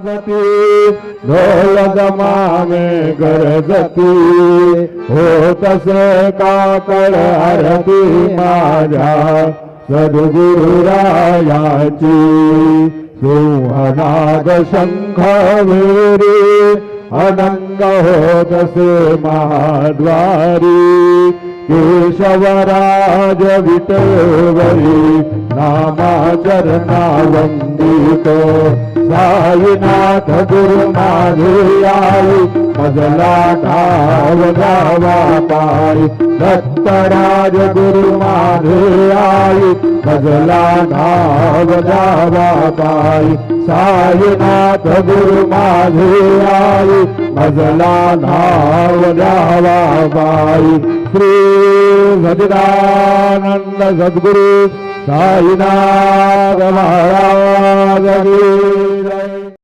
वाजती ढोल जमावे गरजती होतसे काकड आरती माझ्या सद्गुरुरायाची सिंहनाद शंख वेरी अनंग होतसे महाद्वारी केशवराज विठवरी नामाचरणा वंदितो साईनाथ गुरु माझे आई मजला ठाव गावा पायी दत्तराज गुरु माझे आई मजला ठाव गावा पायी साईनाथ गुरु माझे आई मजला ठाव गावा पायी श्री सच्चिदानंद सद्गुरु साईनाथ महाराज की जय।